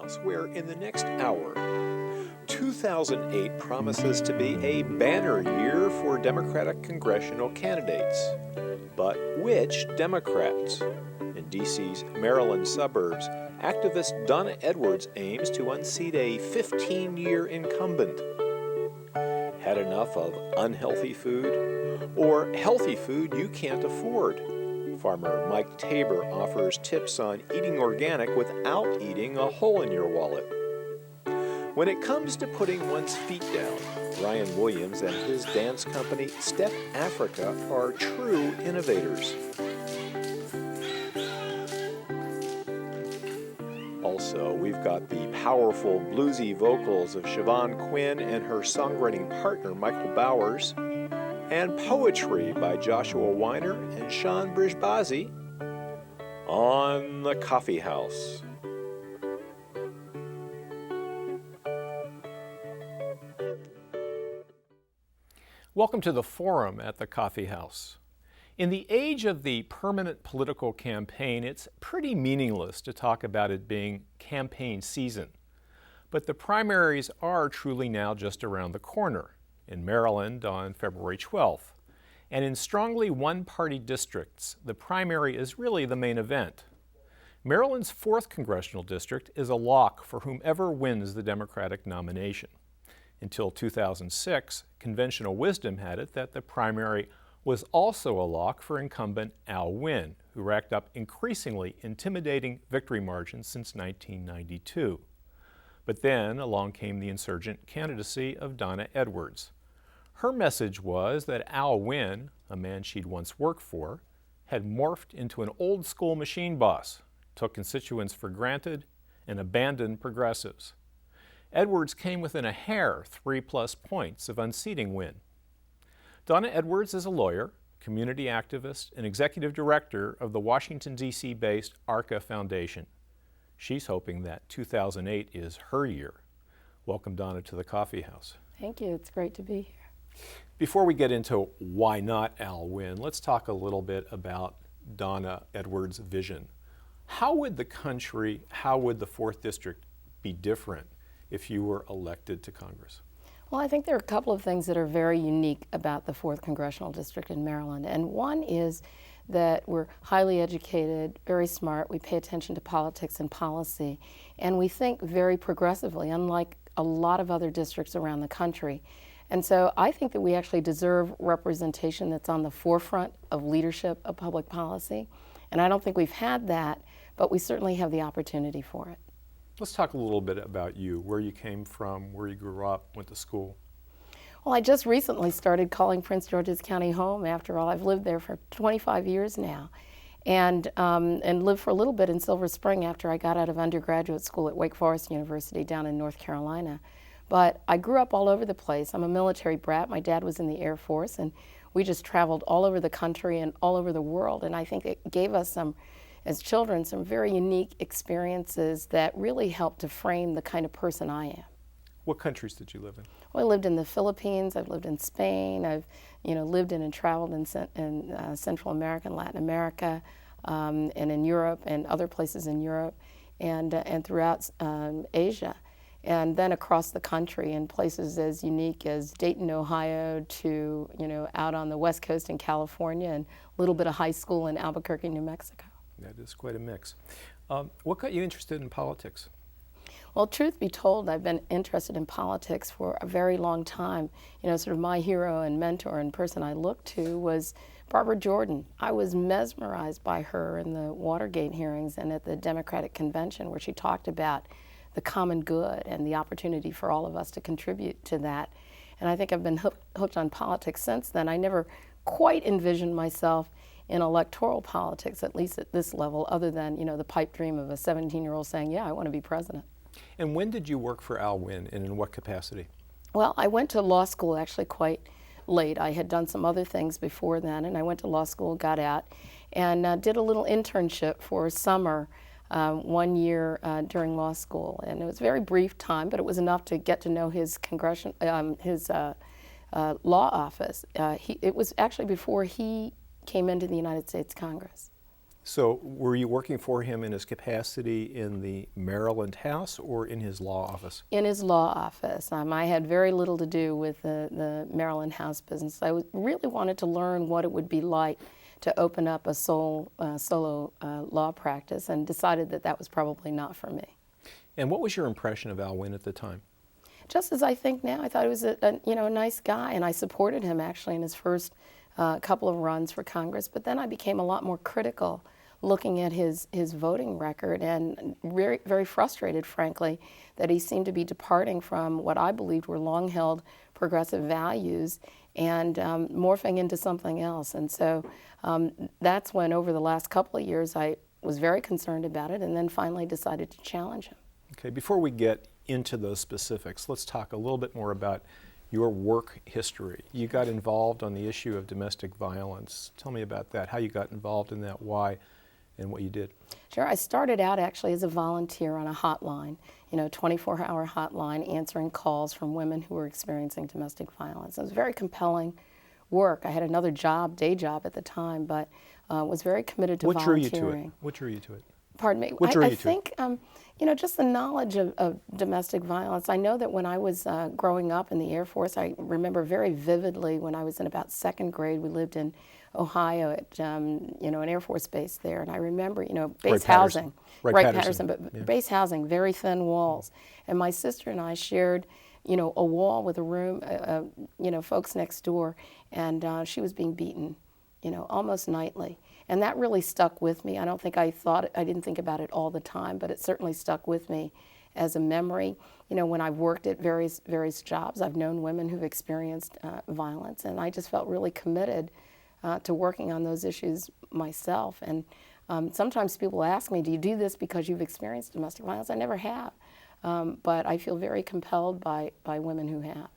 House, where in the next hour, 2008 promises to be a banner year for Democratic congressional candidates. But which Democrats? In D.C.'s Maryland suburbs, activist Donna Edwards aims to unseat a 15-year incumbent. Had enough of unhealthy food? Or healthy food you can't afford? Farmer Mike Tabor offers tips on eating organic without eating a hole in your wallet. When it comes to putting one's feet down, Brian Williams and his dance company Step Afrika are true innovators. Also, we've got the powerful bluesy vocals of Siobhan Quinn and her songwriting partner Michael Bowers, and poetry by Joshua Weiner and Sean Brijbasi on the Coffee House. Welcome to the forum at the Coffee House. In the age of the permanent political campaign, it's pretty meaningless to talk about it being campaign season. But the primaries are truly now just around the corner. In Maryland on February 12th. And in strongly one-party districts, the primary is really the main event. Maryland's 4th congressional district is a lock for whomever wins the Democratic nomination. Until 2006, conventional wisdom had it that the primary was also a lock for incumbent Al Wynn, who racked up increasingly intimidating victory margins since 1992. But then along came the insurgent candidacy of Donna Edwards. Her message was that Al Wynn, a man she'd once worked for, had morphed into an old-school machine boss, took constituents for granted, and abandoned progressives. Edwards came within a hair 3+ points of unseating Wynn. Donna Edwards is a lawyer, community activist, and executive director of the Washington, D.C.-based ARCA Foundation. She's hoping that 2008 is her year. Welcome, Donna, to the Coffee House. Thank you. It's great to be here. Before we get into why not Al Wynn, let's talk a little bit about Donna Edwards' vision. How would the country, how would the 4th District be different if you were elected to Congress? Well, I think there are a couple of things that are very unique about the 4th Congressional District in Maryland. And one is that we're highly educated, very smart, we pay attention to politics and policy, and we think very progressively, unlike a lot of other districts around the country. And so I think that we actually deserve representation that's on the forefront of leadership of public policy. And I don't think we've had that, but we certainly have the opportunity for it. Let's talk a little bit about you, where you came from, where you grew up, went to school. Well, I just recently started calling Prince George's County home. After all, I've lived there for 25 years now, and lived for a little bit in Silver Spring after I got out of undergraduate school at Wake Forest University down in North Carolina. But I grew up all over the place. I'm a military brat. My dad was in the Air Force, and we just traveled all over the country and all over the world. And I think it gave us as children, some very unique experiences that really helped to frame the kind of person I am. What countries did you live in? Well, I lived in the Philippines, I've lived in Spain, I've lived in and traveled in Central America and Latin America, and in Europe and other places in Europe, and throughout Asia. And then across the country in places as unique as Dayton, Ohio, to out on the West Coast in California, and a little bit of high school in Albuquerque, New Mexico. That is quite a mix. What got you interested in politics? Well, truth be told, I've been interested in politics for a very long time. Sort of my hero and mentor and person I looked to was Barbara Jordan. I was mesmerized by her in the Watergate hearings and at the Democratic Convention, where she talked about the common good and the opportunity for all of us to contribute to that. And I think I've been hooked on politics since then. I never quite envisioned myself in electoral politics, at least at this level, other than the pipe dream of a 17-year-old saying, yeah, I want to be president. And when did you work for Al Wynn, and in what capacity? Well, I went to law school actually quite late. I had done some other things before then, and I went to law school, got out, and did a little internship for a summer 1 year during law school. And it was a very brief time, but it was enough to get to know his law office. It was actually before he came into the United States Congress. So were you working for him in his capacity in the Maryland House or in his law office? In his law office. I had very little to do with the Maryland House business. I really wanted to learn what it would be like to open up a solo law practice, and decided that that was probably not for me. And what was your impression of Al Wynn at the time? Just as I think now. I thought he was a nice guy, and I supported him actually in his first couple of runs for Congress. But then I became a lot more critical, looking at his voting record, and very, very frustrated, frankly, that he seemed to be departing from what I believed were long-held progressive values and morphing into something else. And so that's when, over the last couple of years, I was very concerned about it, and then finally decided to challenge him. Okay, before we get into those specifics, let's talk a little bit more about your work history. You got involved on the issue of domestic violence. Tell me about that, how you got involved in that, why, and what you did. Sure. I started out actually as a volunteer on a hotline, 24-hour hotline, answering calls from women who were experiencing domestic violence. It was very compelling work. I had another job, day job at the time, but was very committed to volunteering. What drew you to it? Pardon me. I think, just the knowledge of domestic violence. I know that when I was growing up in the Air Force, I remember very vividly when I was in about second grade, we lived in Ohio at, an Air Force base there. And I remember, base housing. Wright-Patterson, but yeah. Base housing, very thin walls. And my sister and I shared, a wall with a room, folks next door. And she was being beaten, almost nightly. And that really stuck with me. I didn't think about it all the time, but it certainly stuck with me as a memory. When I've worked at various jobs, I've known women who've experienced violence, and I just felt really committed to working on those issues myself. And sometimes people ask me, do you do this because you've experienced domestic violence? I never have, but I feel very compelled by women who have.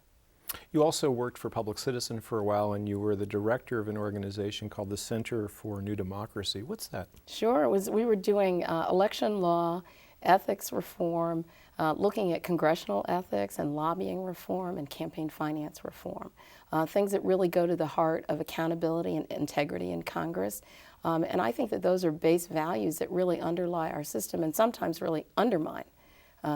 You also worked for Public Citizen for a while, and you were the director of an organization called the Center for New Democracy. What's that? Sure. We were doing election law, ethics reform, looking at congressional ethics and lobbying reform and campaign finance reform, things that really go to the heart of accountability and integrity in Congress. And I think that those are base values that really underlie our system and sometimes really undermine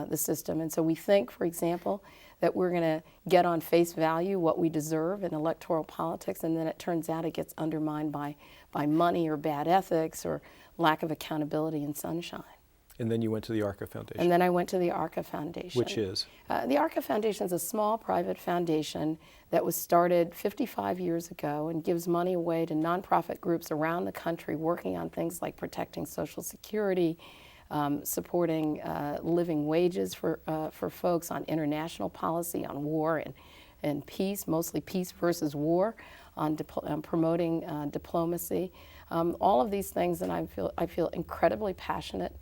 the system. And so we think, for example, that we're going to get on face value what we deserve in electoral politics, and then it turns out it gets undermined by money or bad ethics or lack of accountability and sunshine. And then you went to the ARCA Foundation. And then I went to the ARCA Foundation. Which is? The ARCA Foundation is a small private foundation that was started 55 years ago and gives money away to nonprofit groups around the country working on things like protecting Social Security, supporting living wages for folks, on international policy, on war and peace, mostly peace versus war, on promoting diplomacy. All of these things that I feel incredibly passionate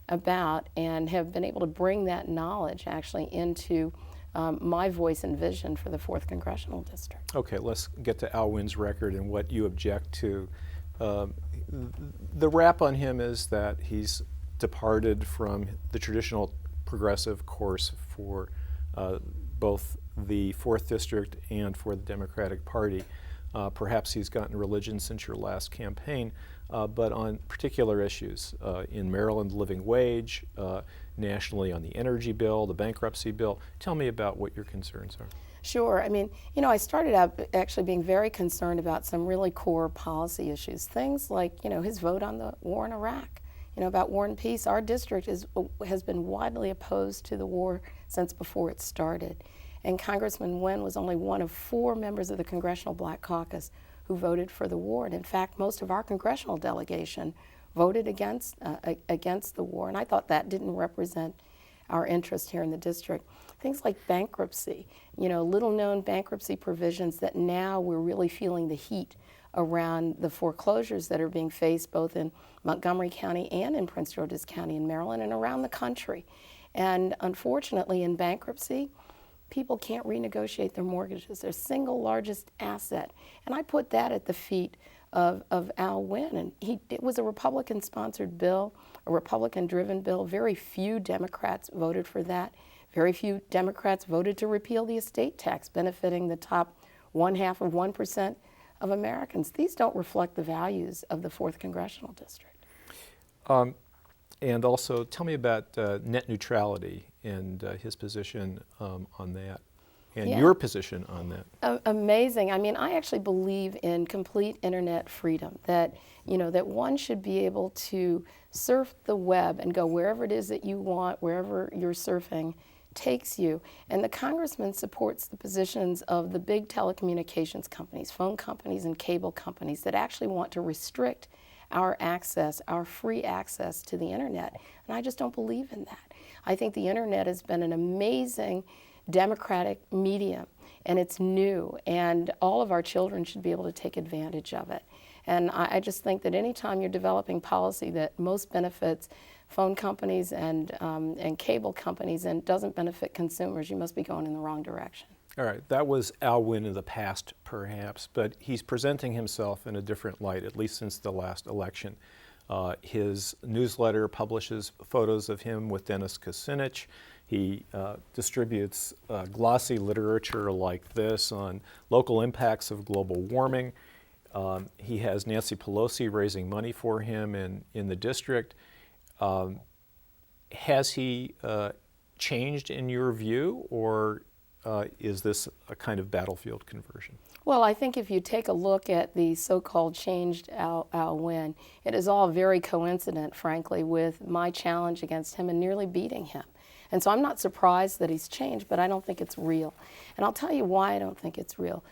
about, and have been able to bring that knowledge actually into my voice and vision for the 4th Congressional District. Okay, let's get to Al Wynn's record and what you object to. The rap on him is that he's departed from the traditional progressive course for both the 4th District and for the Democratic Party. Perhaps he's gotten religion since your last campaign, but on particular issues, in Maryland, living wage, nationally on the energy bill, the bankruptcy bill. Tell me about what your concerns are. Sure. I mean, I started out actually being very concerned about some really core policy issues, things like, his vote on the war in Iraq. About war and peace. Our district has been widely opposed to the war since before it started. And Congressman Wynn was only one of 4 members of the Congressional Black Caucus who voted for the war. And in fact, most of our congressional delegation voted against the war. And I thought that didn't represent our interest here in the district. Things like bankruptcy, little-known bankruptcy provisions that now we're really feeling the heat around the foreclosures that are being faced both in Montgomery County and in Prince George's County in Maryland and around the country. And unfortunately, in bankruptcy, people can't renegotiate their mortgages, their single largest asset. And I put that at the feet of Al Wynn. And it was a Republican-sponsored bill, a Republican-driven bill. Very few Democrats voted for that. Very few Democrats voted to repeal the estate tax, benefiting the top 1/2 of 1% of Americans. These don't reflect the values of the 4th Congressional District. And also, tell me about net neutrality and his position on that, and your position on that. Amazing. I mean, I actually believe in complete internet freedom, that, that one should be able to surf the web and go wherever it is that you want, wherever you're surfing takes you. And the congressman supports the positions of the big telecommunications companies, phone companies and cable companies that actually want to restrict our access, our free access to the internet. And I just don't believe in that. I think the internet has been an amazing democratic medium, and it's new, and all of our children should be able to take advantage of it. And I just think that anytime you're developing policy that most benefits phone companies and cable companies and doesn't benefit consumers, you must be going in the wrong direction. All right, that was Al Wynn in the past, perhaps, but he's presenting himself in a different light, at least since the last election. His newsletter publishes photos of him with Dennis Kucinich. He distributes glossy literature like this on local impacts of global warming. He has Nancy Pelosi raising money for him in the district. Has he changed in your view, or is this a kind of battlefield conversion? Well, I think if you take a look at the so-called changed Al Wynn, it is all very coincident, frankly, with my challenge against him and nearly beating him. And so I'm not surprised that he's changed, but I don't think it's real. And I'll tell you why I don't think it's real.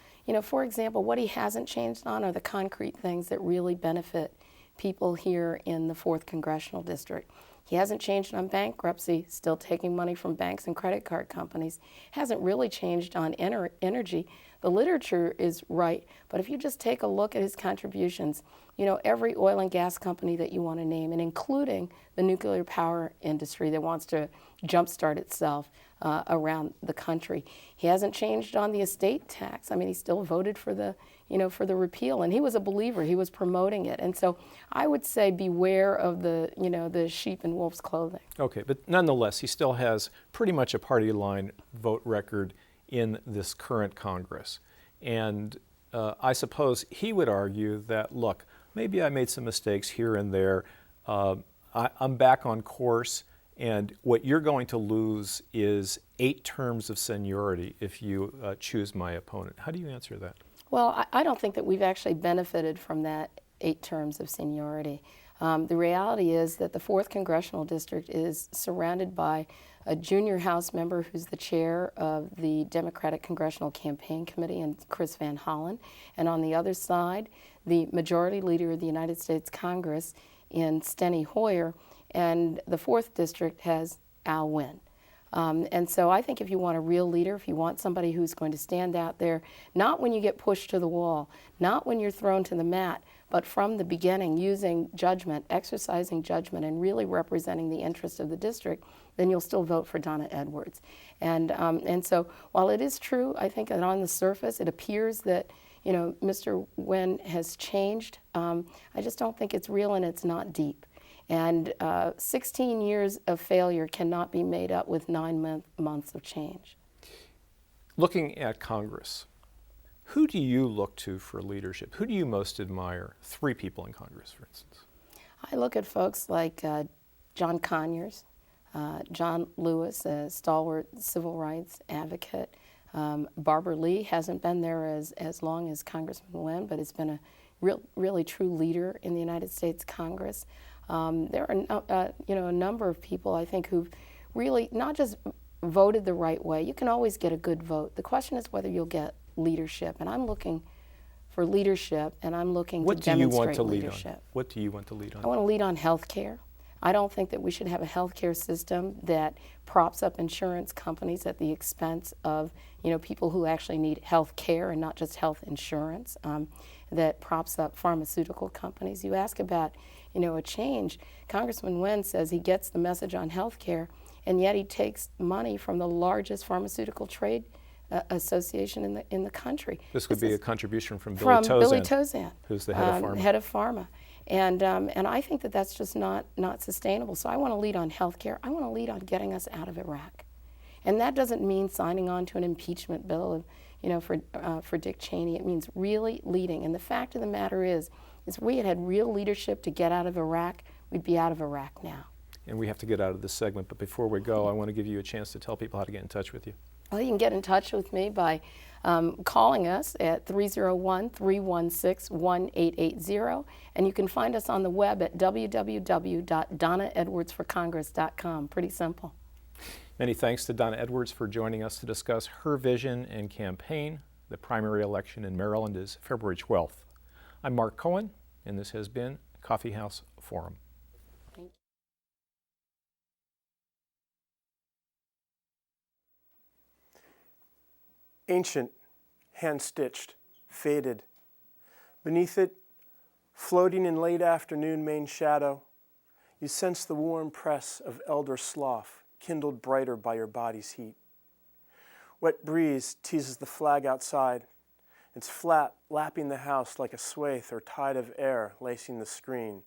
For example, what he hasn't changed on are the concrete things that really benefit people here in the 4th Congressional District. He hasn't changed on bankruptcy, still taking money from banks and credit card companies. Hasn't really changed on energy. The literature is right, but if you just take a look at his contributions, every oil and gas company that you want to name, and including the nuclear power industry that wants to jumpstart itself around the country. He hasn't changed on the estate tax. I mean, he still voted for the repeal, and he was a believer. He was promoting it. And so I would say beware of the sheep in wolf's clothing. Okay, but nonetheless, he still has pretty much a party line vote record in this current Congress. And I suppose he would argue that, look, maybe I made some mistakes here and there. I'm back on course, and what you're going to lose is 8 terms of seniority if you choose my opponent. How do you answer that? Well, I don't think that we've actually benefited from that 8 terms of seniority. The reality is that the 4th Congressional District is surrounded by a junior House member who's the chair of the Democratic Congressional Campaign Committee, and Chris Van Hollen. And on the other side, the Majority Leader of the United States Congress in Steny Hoyer. And the 4th District has Al Wynn. And so I think if you want a real leader, if you want somebody who's going to stand out there, not when you get pushed to the wall, not when you're thrown to the mat, but from the beginning, using judgment, exercising judgment, and really representing the interest of the district, then you'll still vote for Donna Edwards. And so while it is true, I think that on the surface it appears that Mr. Wynn has changed, I just don't think it's real and it's not deep. And 16 years of failure cannot be made up with 9 months of change. Looking at Congress, who do you look to for leadership? Who do you most admire? 3 people in Congress, for instance. I look at folks like John Conyers, John Lewis, a stalwart civil rights advocate. Barbara Lee hasn't been there as long as Congressman Wynn, but has been a really true leader in the United States Congress. There are a number of people, I think, who've really not just voted the right way. You can always get a good vote. The question is whether you'll get leadership, and I'm looking for leadership, and I'm looking to demonstrate leadership. What do you want to lead on? I want to lead on health care. I don't think that we should have a health care system that props up insurance companies at the expense of people who actually need health care and not just health insurance, that props up pharmaceutical companies. You ask about a change. Congressman Wynn says he gets the message on health care, and yet he takes money from the largest pharmaceutical trade association in the country. This would be a contribution from Billy Tozan, who's the head of pharma. Head of pharma. And I think that that's just not sustainable. So I want to lead on health care. I want to lead on getting us out of Iraq. And that doesn't mean signing on to an impeachment bill for Dick Cheney. It means really leading. And the fact of the matter is we had real leadership to get out of Iraq we'd be out of Iraq now. And we have to get out of this segment, but before we go, I want to give you a chance to tell people how to get in touch with you. Well, you can get in touch with me by calling us at 301-316-1880, and you can find us on the web at www.donnaedwardsforcongress.com. Pretty simple. Many thanks to Donna Edwards for joining us to discuss her vision and campaign. The primary election in Maryland is February 12th. I'm Mark Cohen, and this has been Coffee House Forum. Ancient, hand-stitched, faded. Beneath it, floating in late afternoon Maine shadow, you sense the warm press of elder slough, kindled brighter by your body's heat. Wet breeze teases the flag outside, its flap lapping the house like a swathe or tide of air lacing the screen,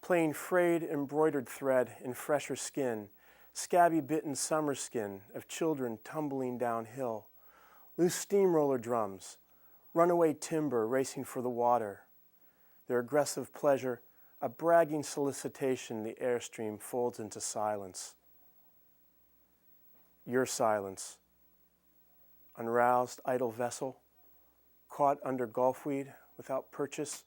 playing frayed embroidered thread in fresher skin, scabby-bitten summer skin of children tumbling downhill, loose steamroller drums, runaway timber racing for the water. Their aggressive pleasure, a bragging solicitation the airstream folds into silence. Your silence, unroused idle vessel, caught under gulfweed without purchase.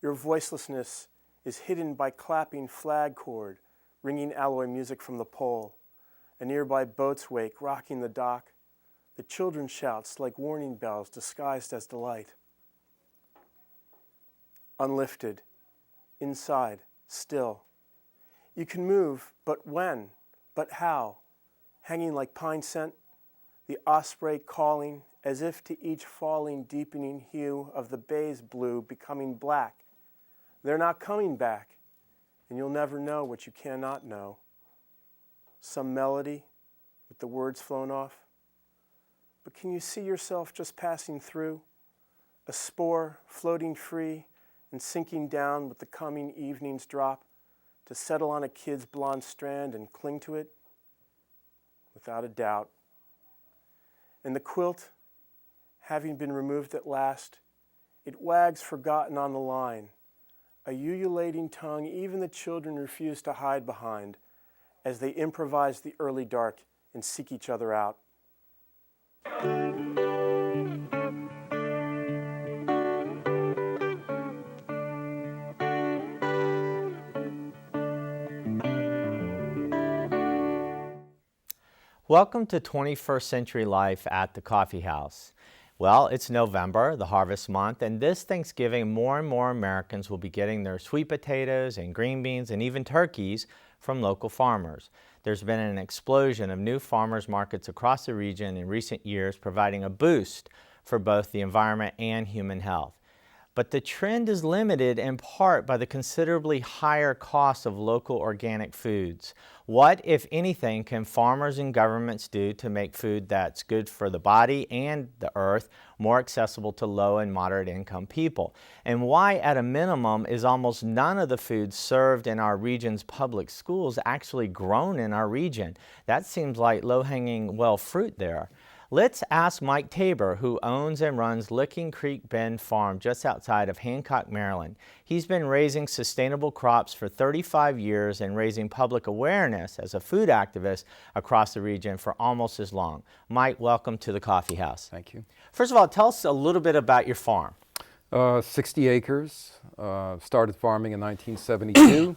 Your voicelessness is hidden by clapping flag cord, ringing alloy music from the pole, a nearby boat's wake rocking the dock, the children's shouts like warning bells disguised as delight. Unlifted, inside, still. You can move, but when, but how? Hanging like pine scent, the osprey calling as if to each falling, deepening hue of the bay's blue becoming black. They're not coming back, and you'll never know what you cannot know. Some melody with the words flown off. But can you see yourself just passing through? A spore floating free and sinking down with the coming evening's drop to settle on a kid's blonde strand and cling to it? Without a doubt. And the quilt, having been removed at last, it wags forgotten on the line, a ululating tongue even the children refuse to hide behind as they improvise the early dark and seek each other out. Welcome to 21st Century Life at the Coffee House. Well, it's November, the harvest month, and this Thanksgiving more and more Americans will be getting their sweet potatoes and green beans and even turkeys from local farmers. There's been an explosion of new farmers markets across the region in recent years, providing a boost for both the environment and human health. But the trend is limited in part by the considerably higher cost of local organic foods. What, if anything, can farmers and governments do to make food that's good for the body and the earth more accessible to low and moderate income people? And why, at a minimum, is almost none of the food served in our region's public schools actually grown in our region? That seems like low-hanging, fruit there. Let's ask Mike Tabor, who owns and runs Licking Creek Bend Farm just outside of Hancock, Maryland. He's been raising sustainable crops for 35 years and raising public awareness as a food activist across the region for almost as long. Mike, welcome to the Coffee House. Thank you. First of all, tell us a little bit about your farm. 60 acres, started farming in 1972.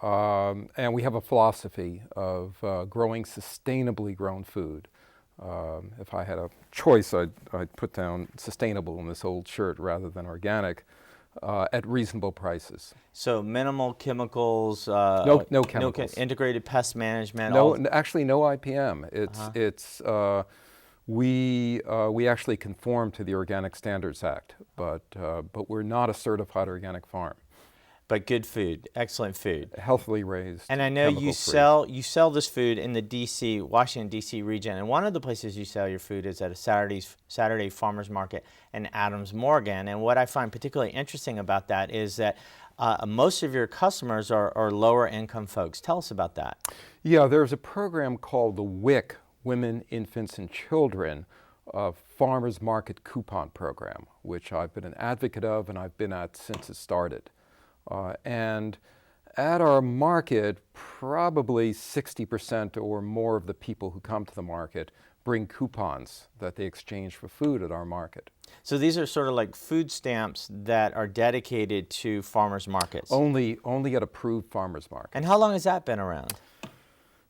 And we have a philosophy of growing sustainably grown food. If I had a choice, I'd put down sustainable in this old shirt rather than organic at reasonable prices. So minimal chemicals, no chemicals. Integrated pest management. Actually no IPM. We actually conform to the Organic Standards Act, but we're not a certified organic farm. But good food, excellent food. Healthily raised. And I know you sell this food in the Washington, D.C. region. And one of the places you sell your food is at a Saturday farmers market in Adams Morgan. And what I find particularly interesting about that is that most of your customers are lower income folks. Tell us about that. Yeah, there's a program called the WIC, Women, Infants, and Children, Farmers Market Coupon Program, which I've been an advocate of and I've been at since it started. And At our market, probably 60% or more of the people who come to the market bring coupons that they exchange for food at our market. So these are sort of like food stamps that are dedicated to farmers markets. Only at approved farmers markets. And how long has that been around?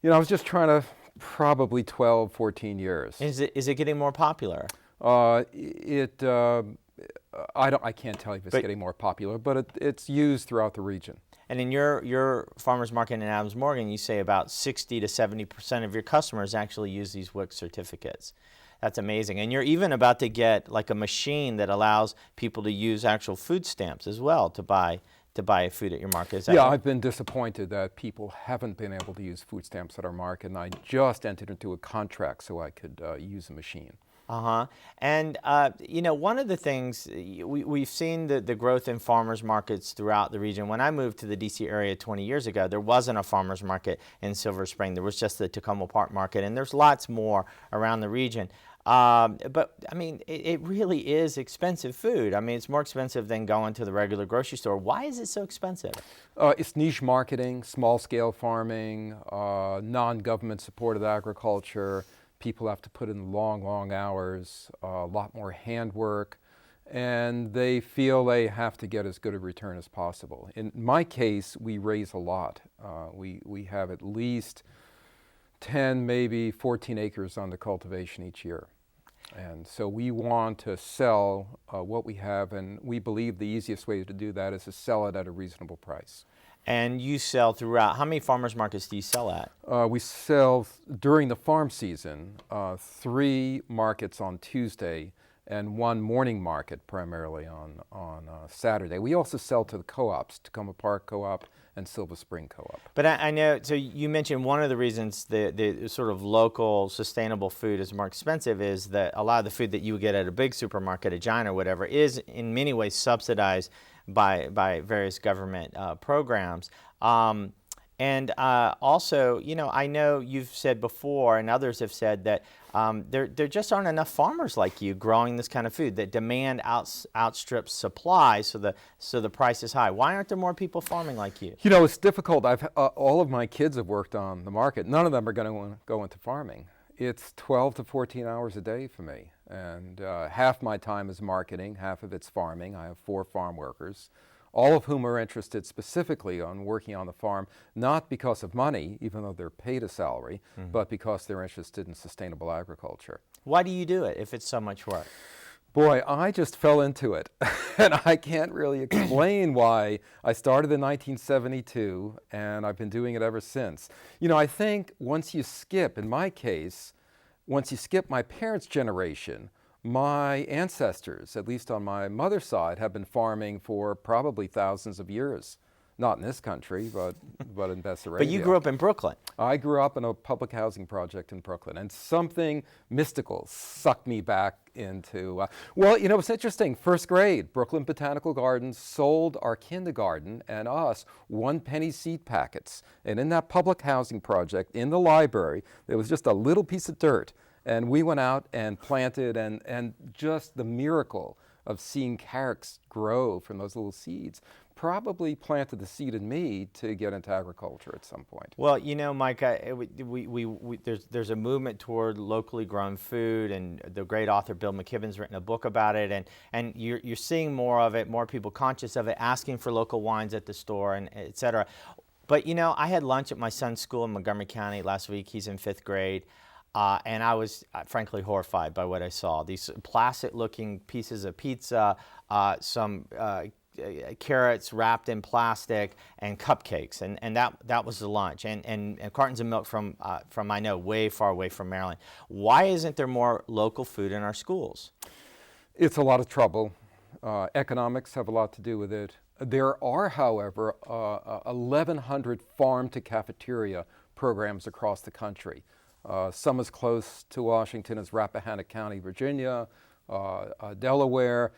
You know, I was just trying to, probably 12, 14 years. Is it getting more popular? I can't tell you if it's getting more popular, but it's used throughout the region. And in your farmers market in Adams Morgan, you say about 60 to 70% of your customers actually use these WIC certificates. That's amazing. And you're even about to get like a machine that allows people to use actual food stamps as well to buy food at your market. Is that right? I've been disappointed that people haven't been able to use food stamps at our market, and I just entered into a contract so I could use a machine. And, you know, one of the things, we've seen the growth in farmers markets throughout the region. When I moved to the D.C. area 20 years ago, there wasn't a farmers market in Silver Spring. There was just the Tacoma Park market, and there's lots more around the region. But, I mean, it really is expensive food. I mean, it's more expensive than going to the regular grocery store. Why is it so expensive? It's niche marketing, small-scale farming, non-government supported agriculture. People have to put in long, long hours, a lot more handwork, and they feel they have to get as good a return as possible. In my case, we raise a lot. We have at least 10, maybe 14 acres under cultivation each year. And so we want to sell what we have, and we believe the easiest way to do that is to sell it at a reasonable price. And you sell throughout. How many farmers markets do you sell at? We sell during the farm season, 3 markets on Tuesday and 1 morning market primarily on Saturday. We also sell to the co-ops, Tacoma Park Co-op and Silver Spring Co-op. But I know, so you mentioned one of the reasons the sort of local sustainable food is more expensive is that a lot of the food that you would get at a big supermarket, a Giant or whatever, is in many ways subsidized by various government programs. And also, you know, I know you've said before, and others have said that there just aren't enough farmers like you growing this kind of food. That demand outstrips supply, so the price is high. Why aren't there more people farming like you? You know, it's difficult. All of my kids have worked on the market. None of them are going to go into farming. It's 12 to 14 hours a day for me, and half my time is marketing, half of it's farming. I have 4 farm workers, all of whom are interested specifically on working on the farm, not because of money, even though they're paid a salary, but because they're interested in sustainable agriculture. Why do you do it if it's so much work? Boy, I just fell into it, and I can't really explain why. I started in 1972, and I've been doing it ever since. You know, I think once you skip, in my case, once you skip my parents' generation, my ancestors, at least on my mother's side, have been farming for probably thousands of years. Not in this country, but in Beth Susan. But you grew up in Brooklyn. I grew up in a public housing project in Brooklyn, and something mystical sucked me back into, well, you know, it's interesting. First grade, Brooklyn Botanical Gardens sold our kindergarten and us 1-penny seed packets. And in that public housing project, in the library, there was just a little piece of dirt. And we went out and planted, and just the miracle of seeing carrots grow from those little seeds probably planted the seed in me to get into agriculture at some point. Well, you know, Mike, there's a movement toward locally grown food, and the great author Bill McKibben's written a book about it, and you're seeing more of it, more people conscious of it, asking for local wines at the store, and et cetera. But, you know, I had lunch at my son's school in Montgomery County last week. He's in 5th grade. And I was frankly horrified by what I saw. These plastic-looking pieces of pizza, some carrots wrapped in plastic, and cupcakes, and that was the lunch, and cartons of milk from I know way far away from Maryland. Why isn't there more local food in our schools? It's a lot of trouble. Economics have a lot to do with it. There are, however, 1,100 farm-to-cafeteria programs across the country. Some as close to Washington as Rappahannock County, Virginia, Delaware.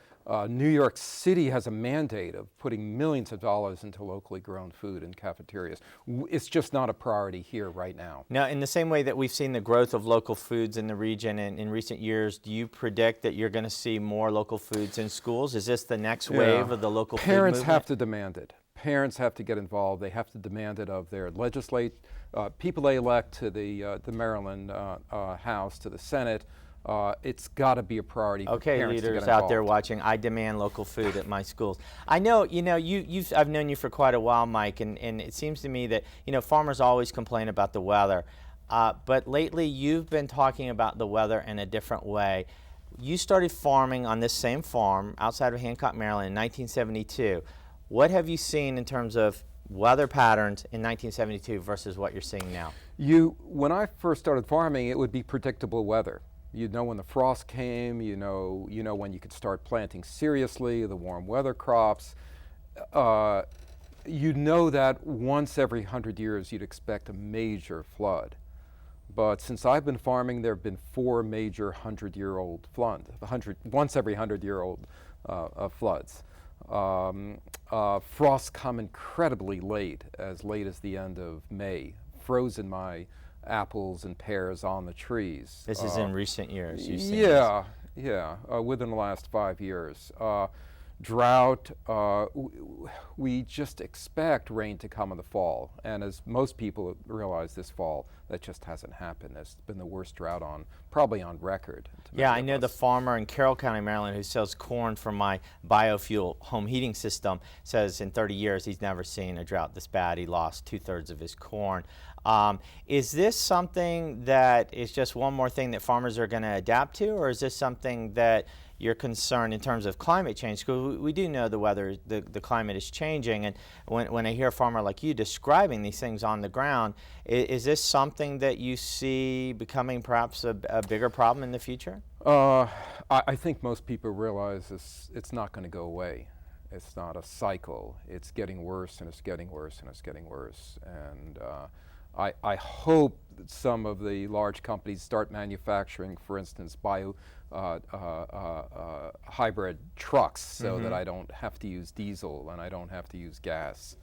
New York City has a mandate of putting millions of dollars into locally grown food in cafeterias. It's just not a priority here right now. Now, in the same way that we've seen the growth of local foods in the region in recent years, do you predict that you're going to see more local foods in schools? Is this the next wave of the local food movement? Parents have to demand it. parents have to get involved. They have to demand it of their people they elect to the Maryland House, to the Senate. It's got to be a priority for Okay, parents to get leaders involved. out there watching, I demand local food at my schools. I know, I've known you for quite a while, Mike, and it seems to me that, farmers always complain about the weather. But lately, you've been talking about the weather in a different way. You started farming on this same farm outside of Hancock, Maryland in 1972. What have you seen in terms of weather patterns in 1972 versus what you're seeing now? When I first started farming, it would be predictable weather. You'd know when the frost came, you know when you could start planting seriously, the warm weather crops. You know that once every 100 years you'd expect a major flood. But since I've been farming, there have been 4 major 100-year-old floods, once every 100-year-old floods. Frosts come incredibly late as the end of May, frozen my apples and pears on the trees. This is in recent years, you've seen Yeah, within the last 5 years. Drought, we just expect rain to come in the fall, and as most people realize this fall, that just hasn't happened. It's been the worst drought probably on record. Yeah, I know the farmer in Carroll County, Maryland, who sells corn for my biofuel home heating system, says in 30 years he's never seen a drought this bad. He lost 2/3 of his corn. Is this something that is just one more thing that farmers are going to adapt to, or is this something that you're concerned in terms of climate change? Because we do know the weather, the climate is changing, and when I hear a farmer like you describing these things on the ground, is this something that you see becoming perhaps a bigger problem in the future? I think most people realize it's not going to go away. It's not a cycle. It's getting worse, and it's getting worse, and it's getting worse. And I hope that some of the large companies start manufacturing, for instance, hybrid trucks, so that I don't have to use diesel and I don't have to use gas.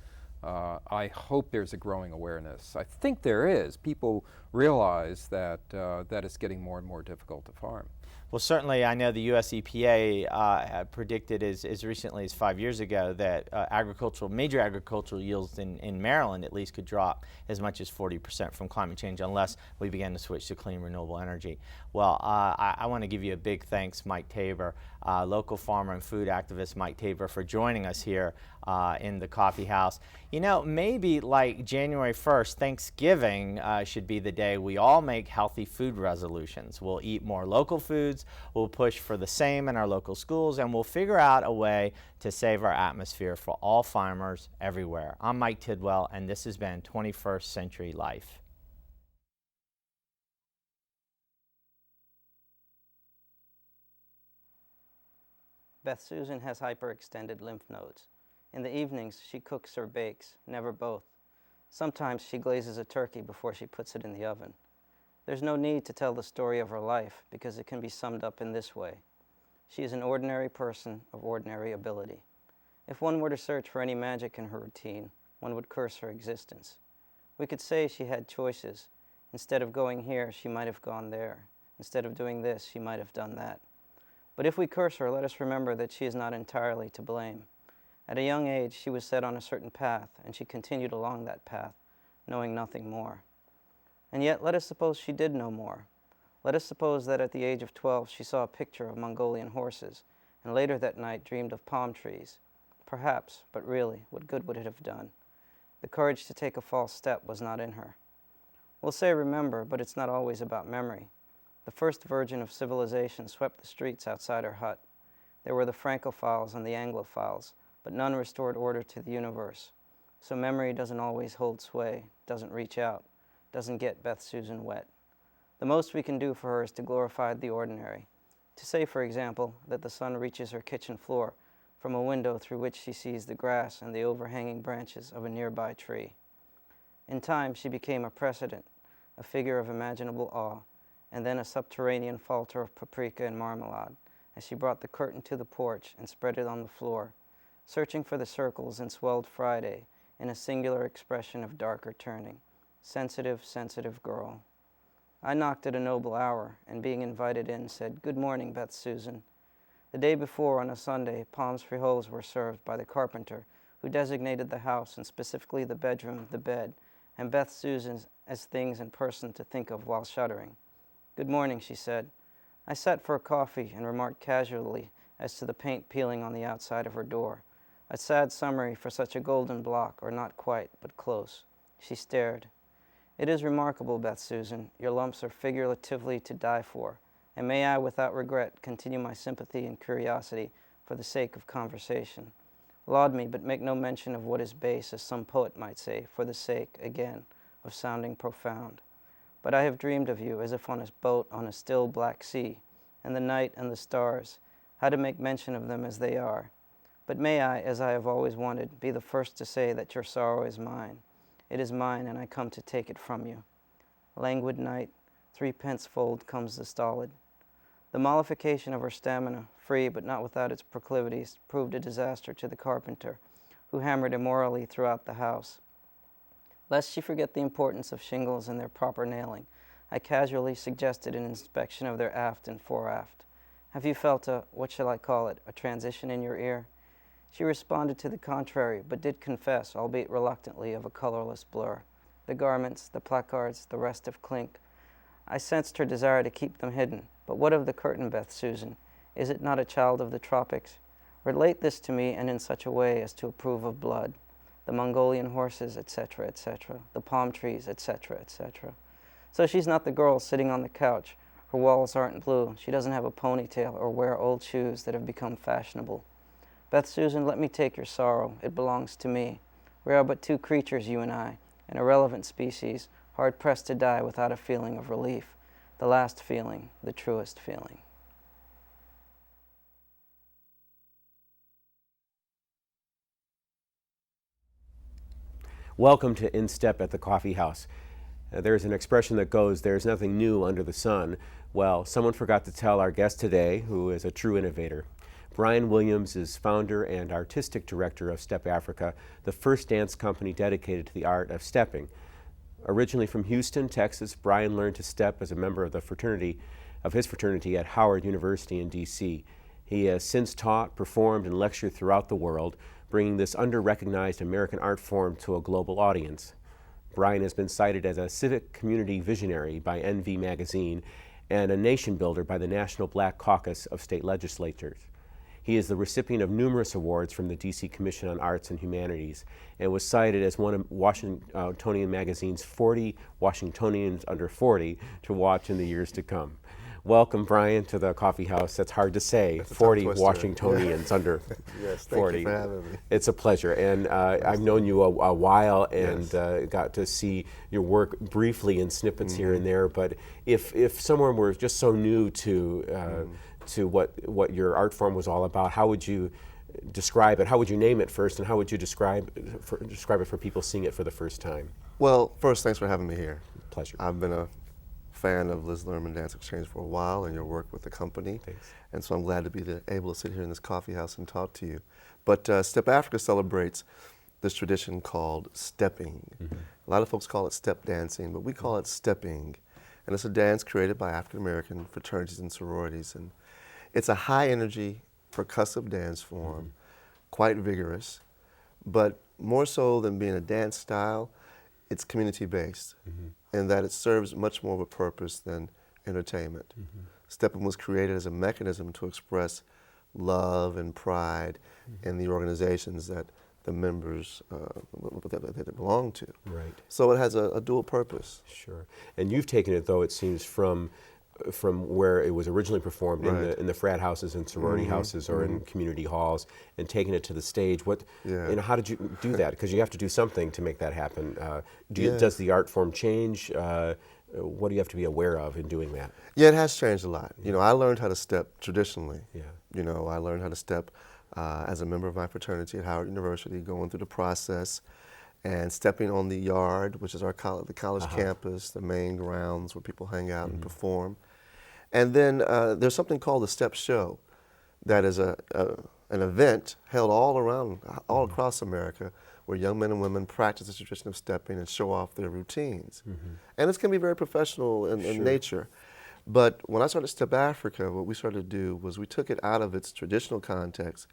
I hope there's a growing awareness. I think there is. People realize that it's getting more and more difficult to farm. Well, certainly I know the US EPA predicted as recently as 5 years ago that major agricultural yields in Maryland at least could drop as much as 40% from climate change unless we begin to switch to clean renewable energy. Well, I want to give you a big thanks, Mike Tabor, local farmer and food activist Mike Tabor, for joining us here in the coffee house. Maybe like January 1st, Thanksgiving should be the day we all make healthy food resolutions. We'll eat more local foods, we'll push for the same in our local schools, and we'll figure out a way to save our atmosphere for all farmers everywhere. I'm Mike Tidwell, and this has been 21st Century Life. Beth Susan has hyperextended lymph nodes. In the evenings, she cooks or bakes, never both. Sometimes she glazes a turkey before she puts it in the oven. There's no need to tell the story of her life because it can be summed up in this way. She is an ordinary person of ordinary ability. If one were to search for any magic in her routine, one would curse her existence. We could say she had choices. Instead of going here, she might have gone there. Instead of doing this, she might have done that. But if we curse her, let us remember that she is not entirely to blame. At a young age, she was set on a certain path, and she continued along that path, knowing nothing more. And yet, let us suppose she did know more. Let us suppose that at the age of 12, she saw a picture of Mongolian horses, and later that night dreamed of palm trees. Perhaps, but really, what good would it have done? The courage to take a false step was not in her. We'll say remember, but it's not always about memory. The first virgin of civilization swept the streets outside her hut. There were the Francophiles and the Anglophiles, but none restored order to the universe. So memory doesn't always hold sway, doesn't reach out, doesn't get Beth Susan wet. The most we can do for her is to glorify the ordinary. To say, for example, that the sun reaches her kitchen floor from a window through which she sees the grass and the overhanging branches of a nearby tree. In time, she became a precedent, a figure of imaginable awe, and then a subterranean falter of paprika and marmalade, as she brought the curtain to the porch and spread it on the floor, searching for the circles in swelled Friday in a singular expression of darker turning. Sensitive, sensitive girl. I knocked at a noble hour, and being invited in, said, "Good morning, Beth Susan." The day before, on a Sunday, palms frijoles were served by the carpenter, who designated the house, and specifically the bedroom, the bed, and Beth Susan as things and person to think of while shuddering. "Good morning," she said. I sat for a coffee and remarked casually as to the paint peeling on the outside of her door. A sad summary for such a golden block, or not quite, but close. She stared. "It is remarkable, Beth Susan. Your lumps are figuratively to die for, and may I, without regret, continue my sympathy and curiosity for the sake of conversation. Laud me, but make no mention of what is base, as some poet might say, for the sake, again, of sounding profound. But I have dreamed of you as if on a boat on a still black sea, and the night and the stars, how to make mention of them as they are. But may I, as I have always wanted, be the first to say that your sorrow is mine. It is mine, and I come to take it from you. Languid night, 3 fold comes the stolid." The mollification of her stamina, free but not without its proclivities, proved a disaster to the carpenter, who hammered immorally throughout the house. Lest she forget the importance of shingles and their proper nailing, I casually suggested an inspection of their aft and foreaft. "Have you felt what shall I call it, a transition in your ear?" She responded to the contrary, but did confess, albeit reluctantly, of a colorless blur. The garments, the placards, the restive clink. I sensed her desire to keep them hidden. But what of the curtain, Beth Susan? Is it not a child of the tropics? Relate this to me, and in such a way as to approve of blood. The Mongolian horses, etc., etc., the palm trees, etc., etc. So she's not the girl sitting on the couch. Her walls aren't blue. She doesn't have a ponytail or wear old shoes that have become fashionable. Beth Susan, let me take your sorrow. It belongs to me. We are but two creatures, you and I, an irrelevant species, hard-pressed to die without a feeling of relief. The last feeling, the truest feeling. Welcome to In Step at the Coffee House. There's an expression that goes, "There's nothing new under the sun." Well, someone forgot to tell our guest today, who is a true innovator. Brian Williams is founder and artistic director of Step Afrika, the first dance company dedicated to the art of stepping. Originally from Houston, Texas, Brian learned to step as a member of his fraternity at Howard University in D.C. He has since taught, performed, and lectured throughout the world, bringing this under-recognized American art form to a global audience. Brian has been cited as a civic community visionary by NV Magazine and a nation builder by the National Black Caucus of State Legislatures. He is the recipient of numerous awards from the D.C. Commission on Arts and Humanities and was cited as one of Washingtonian Magazine's 40 Washingtonians under 40 to watch in the years to come. Welcome, Brian, to the Coffee House. That's hard to say, 40 Washingtonians under 40. Yes, thank you for having me. It's a pleasure. And I've known you a while and got to see your work briefly in snippets here and there. But if someone were just so new to what your art form was all about, how would you describe it? How would you name it first, and how would you describe it for people seeing it for the first time? Well, first, thanks for having me here. Pleasure. I've been a fan of Liz Lerman Dance Exchange for a while and your work with the company. Thanks. And so I'm glad to be able to sit here in this coffee house and talk to you. But Step Afrika celebrates this tradition called stepping. A lot of folks call it step dancing, but we call it stepping. And it's a dance created by African American fraternities and sororities. And it's a high energy, percussive dance form, quite vigorous, but more so than being a dance style, it's community based in that it serves much more of a purpose than entertainment. Stepping was created as a mechanism to express love and pride in the organizations that the members that they belong to. Right. So it has a dual purpose. Sure. And you've taken it, though, it seems, from where it was originally performed in the frat houses and sorority houses or in community halls, and taking it to the stage. How did you do that? Because you have to do something to make that happen. Does the art form change? What do you have to be aware of in doing that? Yeah, it has changed a lot. You know, I learned how to step traditionally. Yeah. You know, I learned how to step as a member of my fraternity at Howard University, going through the process and stepping on the yard, which is the college campus, the main grounds where people hang out and perform. And then there's something called the Step Show that is an event held all across America, where young men and women practice the tradition of stepping and show off their routines. And this can be very professional in nature. But when I started Step Afrika, what we started to do was we took it out of its traditional context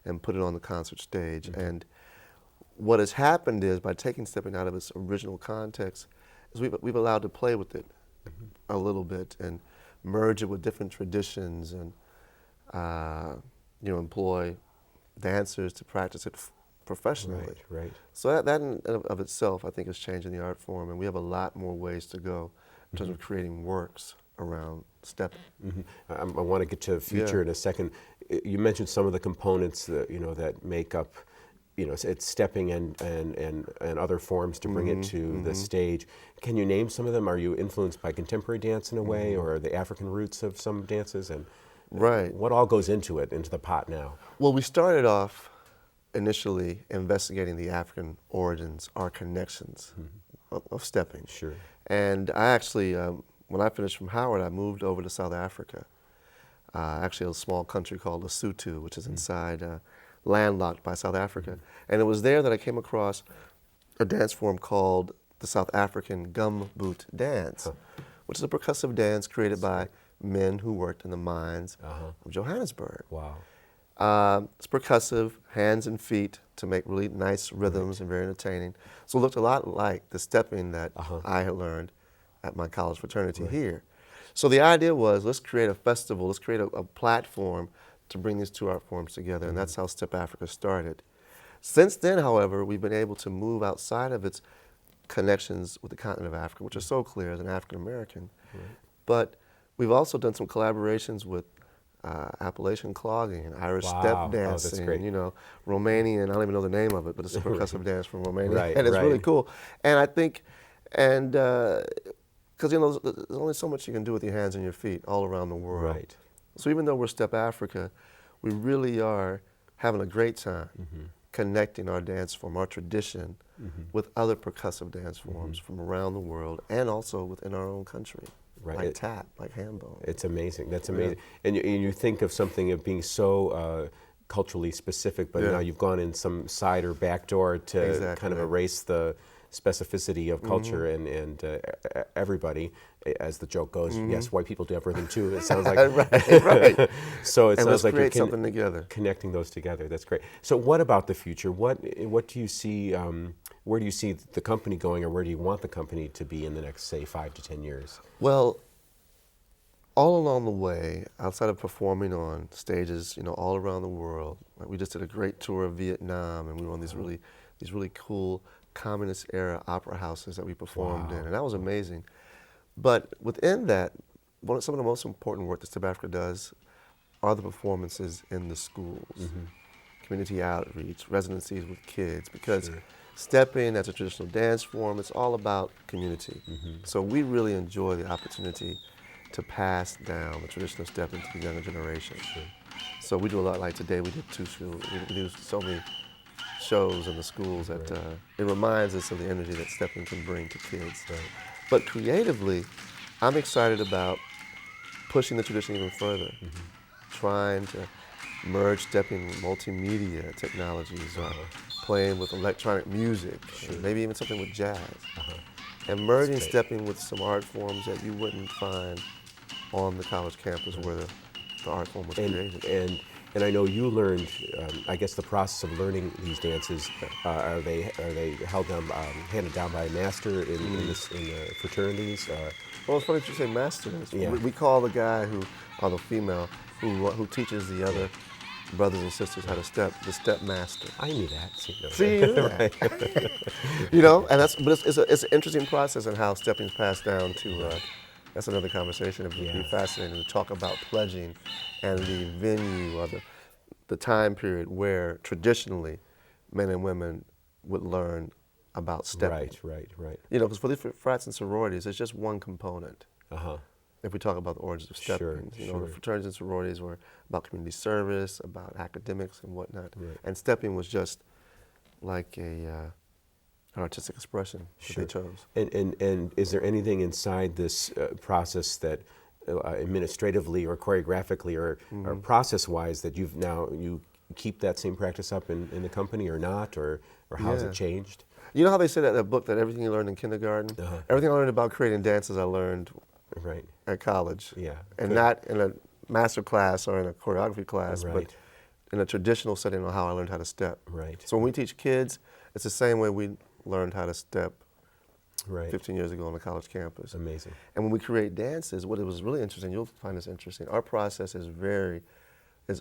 and put it on the concert stage. And what has happened is, by taking stepping out of its original context, is we've allowed to play with it a little bit and merge it with different traditions and employ dancers to practice it professionally. Right. So that in and of itself, I think, is changing the art form, and we have a lot more ways to go in terms of creating works around stepping. I want to get to the future in a second. You mentioned some of the components that that make up, it's stepping and other forms to bring it to the stage. Can you name some of them? Are you influenced by contemporary dance in a way, or the African roots of some dances? And what all goes into the pot now? Well, we started off initially investigating the African origins, our connections of stepping. Sure. And I actually, when I finished from Howard, I moved over to South Africa. Actually, a small country called Lesotho, which is inside, landlocked by South Africa. And it was there that I came across a dance form called the South African gumboot dance, which is a percussive dance created by men who worked in the mines of Johannesburg. Wow. It's percussive, hands and feet, to make really nice rhythms and very entertaining. So it looked a lot like the stepping that I had learned at my college fraternity here. So the idea was, let's create a festival, let's create a platform to bring these two art forms together, and that's how Step Afrika started. Since then, however, we've been able to move outside of its connections with the continent of Africa, which are so clear as an African American. But we've also done some collaborations with Appalachian clogging and Irish step dancing, Romanian, I don't even know the name of it, but it's a percussive dance from Romania, and it's really cool. And I think, because there's only so much you can do with your hands and your feet all around the world. Right. So even though we're Step Afrika, we really are having a great time connecting our dance form, our tradition, with other percussive dance forms from around the world, and also within our own country. Like tap, like handbone. It's amazing. That's amazing. And you think of something of being so culturally specific, but now you've gone in some side or back door to kind of erase the specificity of culture and everybody, as the joke goes. Yes, white people do everything too. It sounds like right. So it sounds like you're something together, connecting those together. That's great. So what about the future? What do you see? Where do you see the company going, or where do you want the company to be in the next, say, 5 to 10 years? Well, all along the way, outside of performing on stages, all around the world, we just did a great tour of Vietnam, and we were on these really cool communist era opera houses that we performed in, and that was amazing. But within that, some of the most important work that Step Afrika does are the performances in the schools, community outreach, residencies with kids, because stepping as a traditional dance form, it's all about community. So we really enjoy the opportunity to pass down the traditional stepping to the younger generation. So we do a lot, like today we did 2 shows, we do so many shows in the schools that it reminds us of the energy that stepping can bring to kids. But creatively, I'm excited about pushing the tradition even further, trying to merge stepping with multimedia technologies, playing with electronic music, maybe even something with jazz, and merging stepping with some art forms that you wouldn't find on the college campus where the art form was created. And I know you learned, I guess the process of learning these dances, are they held down, handed down by a master in the fraternities? Well, it's funny that you say master. We call the guy or the female who teaches the other brothers and sisters how to step, the step master. I knew that. See, you knew that. But it's an interesting process in how stepping's passed down to. That's another conversation. It would be fascinating to talk about pledging and the venue or the time period where traditionally men and women would learn about stepping. Right. Because for the frats and sororities, it's just one component. If we talk about the origins of stepping, the fraternities and sororities were about community service, about academics and whatnot, and stepping was just like an artistic expression that they chose. And is there anything inside this process that administratively or choreographically or process-wise that you keep that same practice up in the company or not, or how has it changed? You know how they say that book that everything you learned in kindergarten, everything I learned about creating dances I learned at college, and not in a master class or in a choreography class, but in a traditional setting on how I learned how to step. So when we teach kids, It's the same way we learned how to step Right. 15 years ago on the college campus. Amazing. And when we create dances, what it was really interesting, you'll find this interesting, our process is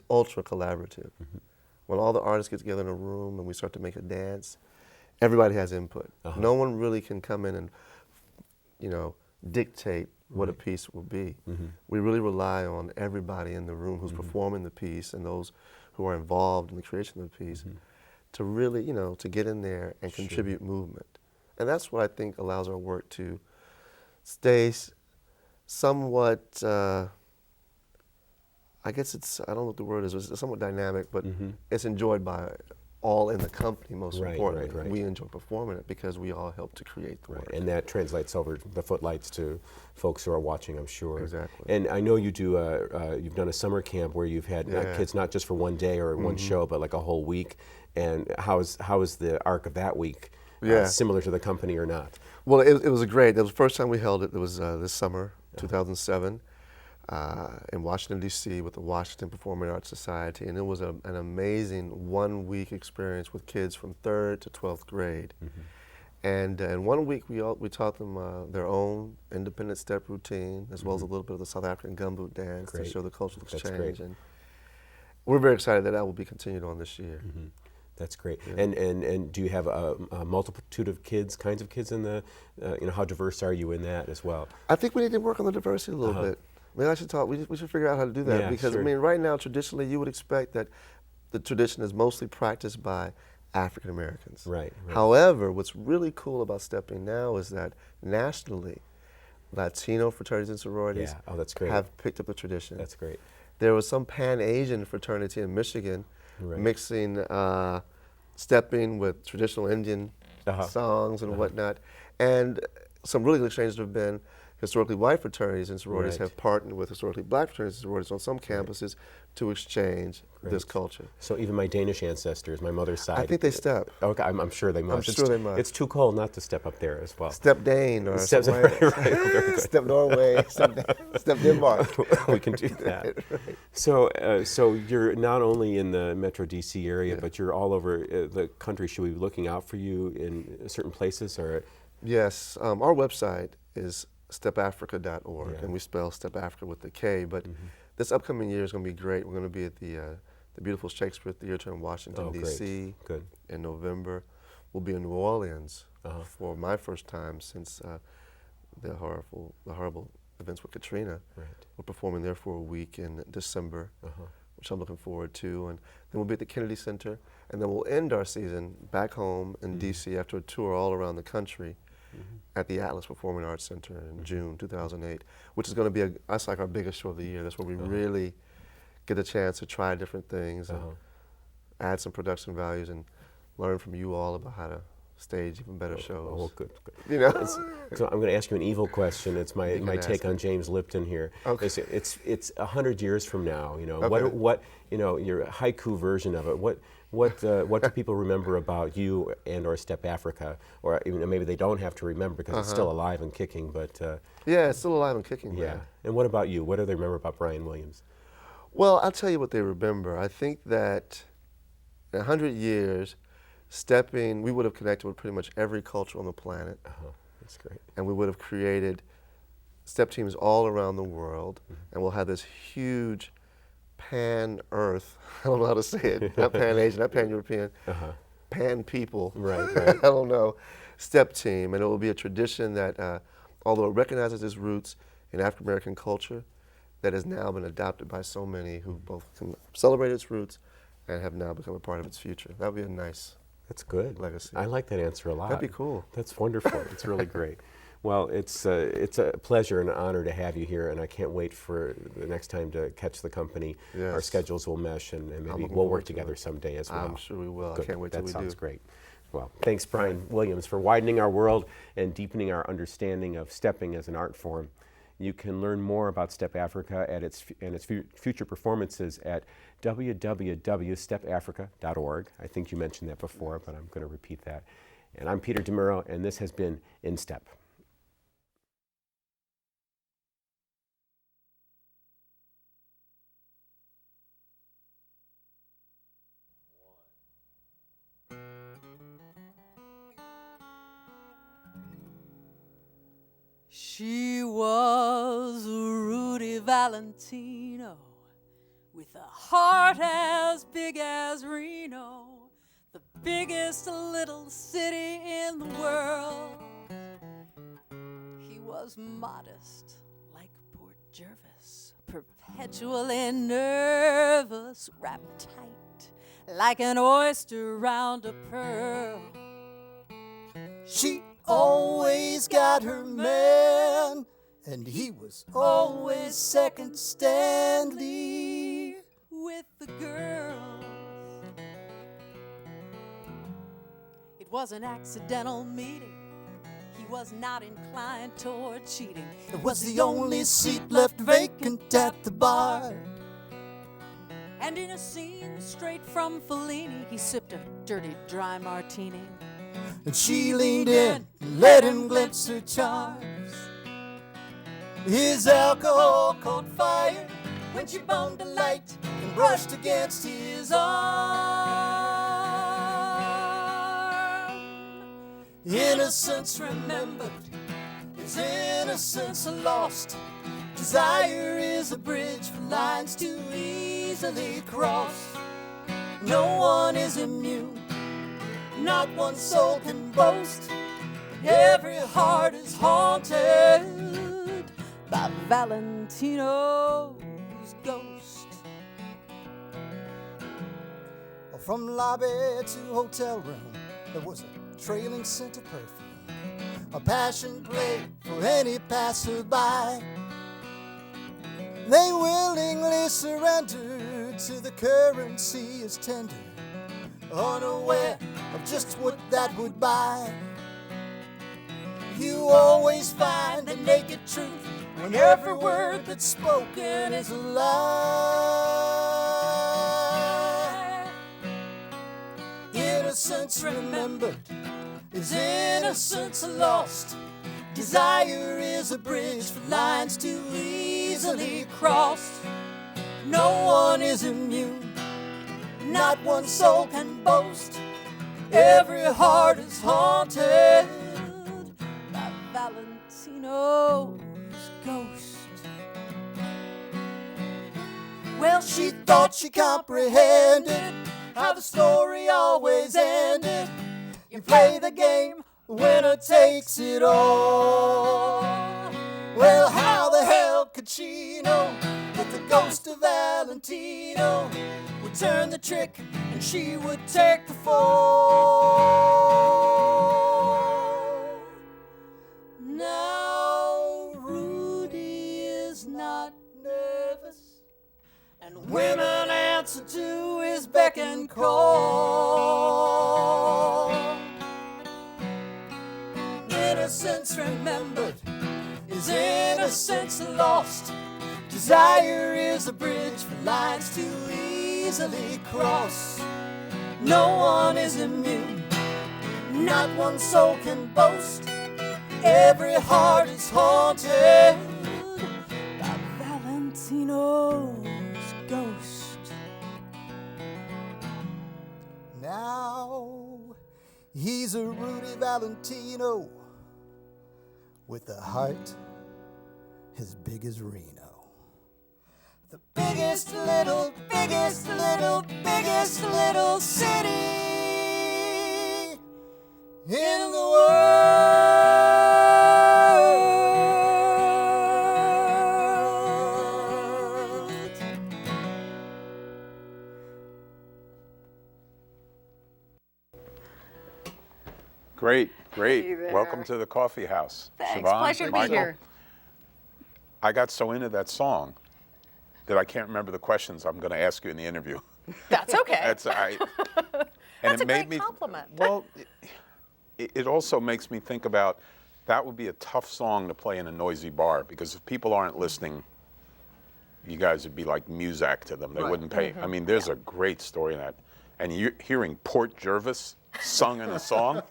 ultra collaborative. When all the artists get together in a room and we start to make a dance, everybody has input. No one really can come in and, you know, dictate what a piece will be. We really rely on everybody in the room who's performing the piece and those who are involved in the creation of the piece to really, you know, to get in there and contribute movement. And that's what I think allows our work to stay somewhat, I guess I don't know what the word is, it's somewhat dynamic, but it's enjoyed by all in the company, most importantly. Right. We enjoy performing it because we all help to create the work. And that translates over the footlights to folks who are watching, I'm sure. Exactly. And I know you do, you've done a summer camp where you've had kids not just for one day or one show, but like a whole week. And how is the arc of that week? Similar to the company or not? Well, it was great. That was the first time we held it. It was this summer, 2007, in Washington, D.C. with the Washington Performing Arts Society. And it was an amazing 1 week experience with kids from 3rd to 12th grade. And in 1 week, we taught them their own independent step routine, as well as a little bit of the South African gumboot dance to show the cultural exchange. And we're very excited that will be continued on this year. That's great. And do you have a multitude of kinds of kids in the, you know, how diverse are you in that as well? I think we need to work on the diversity a little bit. Maybe I should talk, we should figure out how to do that because, I mean, right now, traditionally, you would expect that the tradition is mostly practiced by African Americans. Right. However, what's really cool about stepping now is that nationally, Latino fraternities and sororities that's great. have picked up the tradition. That's great. There was some Pan-Asian fraternity in Michigan mixing stepping with traditional Indian songs and whatnot. And some really good exchanges have been historically white fraternities and sororities have partnered with historically black fraternities and sororities on some campuses to exchange this culture. So even my Danish ancestors, my mother's side. I think they step. Okay, I'm sure they must. I'm sure they must. It's too cold not to step up there as well. Step Dane or Step Step Norway, Step Denmark. We can do that. So you're not only in the Metro DC area, but you're all over the country. Should we be looking out for you in certain places? Or Yes, our website is stepafrika.org, and we spell Step Africa with the K. But this upcoming year is going to be great. We're going to be at the beautiful Shakespeare Theater in Washington, D.C. in November. We'll be in New Orleans for my first time since the horrible events with Katrina. We're performing there for a week in December, which I'm looking forward to. And then we'll be at the Kennedy Center, and then we'll end our season back home in D.C. after a tour all around the country. At the Atlas Performing Arts Center in June 2008, which is going to be that's like our biggest show of the year. That's where we really get a chance to try different things and add some production values and learn from you all about how to stage even better shows. Oh, good. You know? So I'm going to ask you an evil question. It's my take on James Lipton here. Okay. It's 100 years from now. You know what you know, your haiku version of it. What do people remember about you and or Step Afrika? Or even maybe they don't have to remember because it's still alive and kicking. But yeah, it's still alive and kicking. Man. And what about you? What do they remember about Brian Williams? Well, I'll tell you what they remember. I think that in 100 years, stepping, we would have connected with pretty much every culture on the planet. That's great. And we would have created step teams all around the world, and we'll have this huge pan-Earth, I don't know how to say it, not pan-Asian, not pan-European, pan-people, I don't know, step team. And it will be a tradition that, although it recognizes its roots in African-American culture, that has now been adopted by so many who both can celebrate its roots and have now become a part of its future. That would be a nice legacy. I like that answer a lot. That'd be cool. That's wonderful. It's really great. Well, it's a pleasure and an honor to have you here, and I can't wait for the next time to catch the company. Yes. Our schedules will mesh, and maybe we'll work together someday as well. I'm sure we will. Good. I can't wait till we do. That sounds great. Well, thanks, Brian Williams, for widening our world and deepening our understanding of stepping as an art form. You can learn more about Step Afrika and its future performances at www.stepafrika.org. I think you mentioned that before, but I'm going to repeat that. And I'm Peter DiMuro, and this has been In Step. She was Rudy Valentino with a heart as big as Reno, the biggest little city in the world. He was modest like Port Jervis, perpetually nervous, wrapped tight like an oyster round a pearl. She always got her man, and he was always second Stanley with the girls. It was an accidental meeting. He was not inclined toward cheating. It was the only seat left vacant at the bar. And in a scene straight from Fellini, he sipped a dirty, dry martini. And she leaned in and let him glimpse her charms. His alcohol caught fire when she bummed a light and brushed against his arm. Innocence remembered is innocence lost. Desire is a bridge for lines too easily crossed. No one is immune. Not one soul can boast. Every heart is haunted by Valentino's ghost. From lobby to hotel room, there was a trailing scent of perfume, a passion play for any passerby. They willingly surrendered to the currency as tender, unaware of just what that would buy. You always find the naked truth when every word that's spoken is a lie. Innocence remembered is innocence lost. Desire is a bridge for lines too easily crossed. No one is immune. Not one soul can boast. Every heart is haunted by Valentino's ghost. Well, she thought she comprehended how the story always ended. You play the game, the winner takes it all. Well, how the hell could she know that the ghost of Valentino would turn the trick and she would take the fall? Now Rudy is not nervous, and women answer to his beck and call. Innocence remembered is innocence lost. Desire is a bridge for lines too easily crossed. No one is immune. Not one soul can boast. Every heart is haunted by Valentino's ghost. Now he's a Rudy Valentino with a heart as big as Reno. The biggest little, biggest little, biggest little city in the world. Great, great. Hey there. Welcome to the coffee house. Thanks. Siobhan, Pleasure to be Michael. here. I got so into that song that I can't remember the questions I'm going to ask you in the interview. That's okay. That's and That's it a made great me compliment. Well, it also makes me think about that would be a tough song to play in a noisy bar, because if people aren't listening, you guys would be like Muzak to them. They wouldn't pay. I mean, there's a great story in that. And you hearing Port Jervis sung in a song.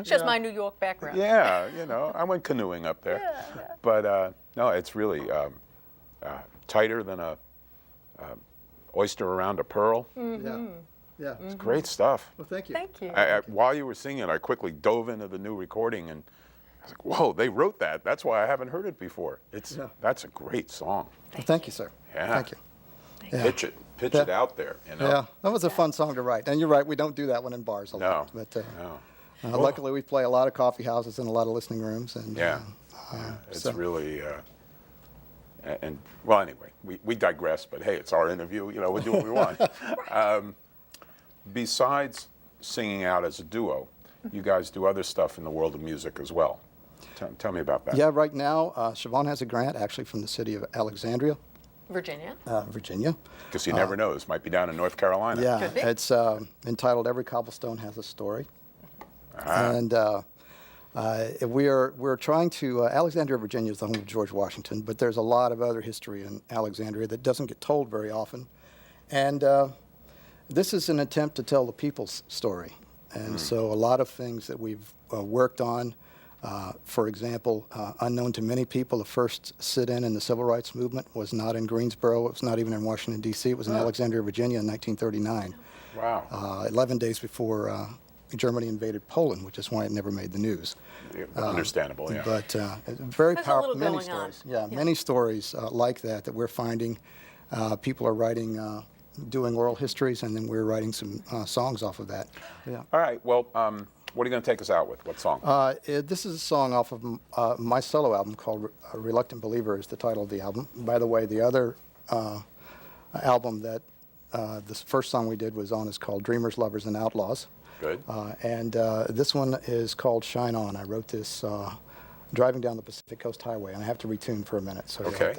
Just my New York background. Yeah, you know, I went canoeing up there. Yeah. But no, it's really tighter than a oyster around a pearl. Mm-hmm. Yeah. It's great stuff. Well, thank you. Thank you. While you were singing, I quickly dove into the new recording, and was like, whoa, they wrote that. That's why I haven't heard it before. That's a great song. Well, thank you, sir. Yeah. Thank you. Yeah. Pitch it out there. You know? Yeah, that was a fun song to write. And you're right, we don't do that one in bars a lot. But luckily, we play a lot of coffee houses and a lot of listening rooms. And it's really. And well, anyway, we digress. But hey, it's our interview. You know, we do what we want. Besides singing out as a duo, you guys do other stuff in the world of music as well. Tell me about that. Yeah, right now, Siobhan has a grant actually from the city of Alexandria. Virginia. Virginia. Because you never know, this might be down in North Carolina. Yeah, it's entitled "Every Cobblestone Has a Story," and we're trying to. Alexandria, Virginia, is the home of George Washington, but there's a lot of other history in Alexandria that doesn't get told very often, and this is an attempt to tell the people's story, and so a lot of things that we've worked on. For example, unknown to many people, the first sit-in in the civil rights movement was not in Greensboro. It was not even in Washington, D.C. It was in Alexandria, Virginia in 1939. Wow. 11 days before Germany invaded Poland, which is why it never made the news. Understandable, yeah. But very powerful, many going stories. on. Yeah, many stories like that we're finding. People are writing, doing oral histories, and then we're writing some songs off of that. Yeah. All right, well, what are you going to take us out with? What song? This is a song off of my solo album called Reluctant Believer is the title of the album. By the way, the other album that this first song we did was on is called Dreamers, Lovers, and Outlaws. Good. And this one is called Shine On. I wrote this driving down the Pacific Coast Highway, and I have to retune for a minute. So okay.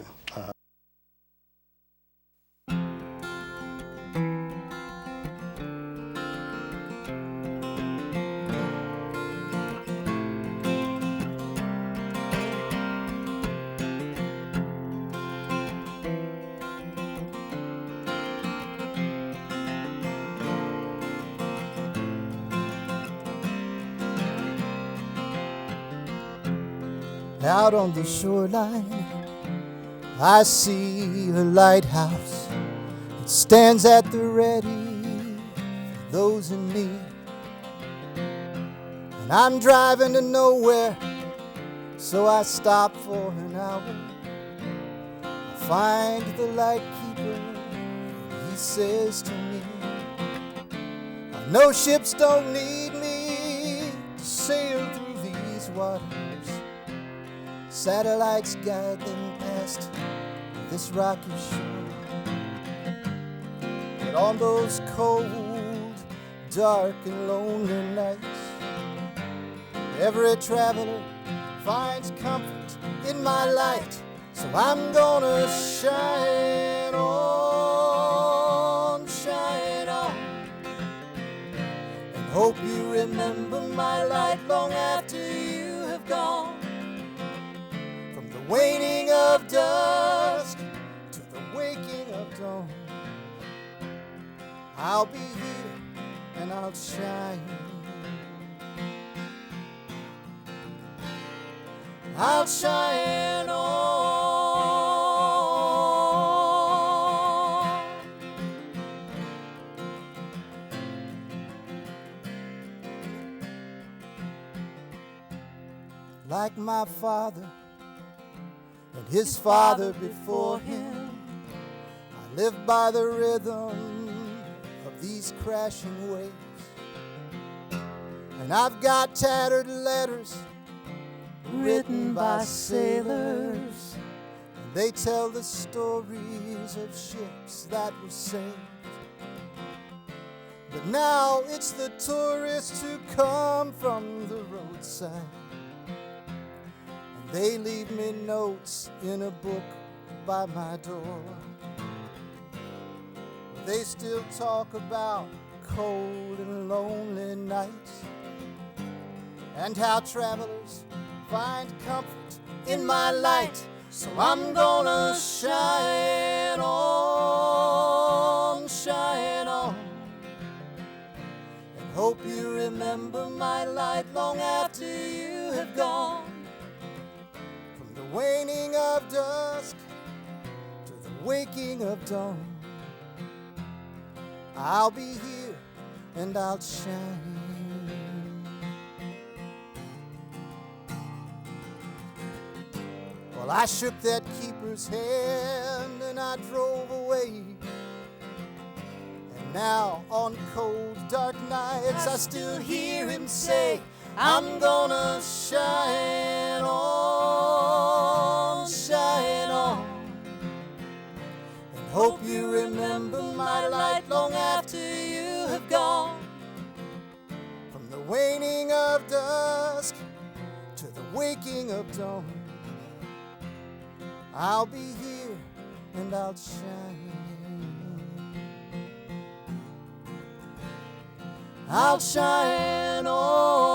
Out on the shoreline, I see a lighthouse. It stands at the ready for those in need. And I'm driving to nowhere, so I stop for an hour. I find the light keeper, and he says to me, I know ships don't need me to sail through these waters. Satellites guide them past this rocky shore. But on those cold, dark and lonely nights, every traveler finds comfort in my light. So I'm gonna shine on, and hope you remember my light long after you have gone. Waning of dusk to the waking of dawn, I'll be here and I'll shine. I'll shine on. Like my father and his father before him, I live by the rhythm of these crashing waves. And I've got tattered letters written by sailors, and they tell the stories of ships that were saved. But now it's the tourists who come from the roadside. They leave me notes in a book by my door. They still talk about cold and lonely nights, and how travelers find comfort in my light. So I'm gonna shine on, and hope you remember my light long after you have gone. The waning of dusk to the waking of dawn, I'll be here and I'll shine. Well, I shook that keeper's hand and I drove away. And now on cold, dark nights I still hear him say, I'm gonna shine on, shine on. And hope you remember my light long after you have gone. From the waning of dusk to the waking of dawn, I'll be here and I'll shine. I'll shine on.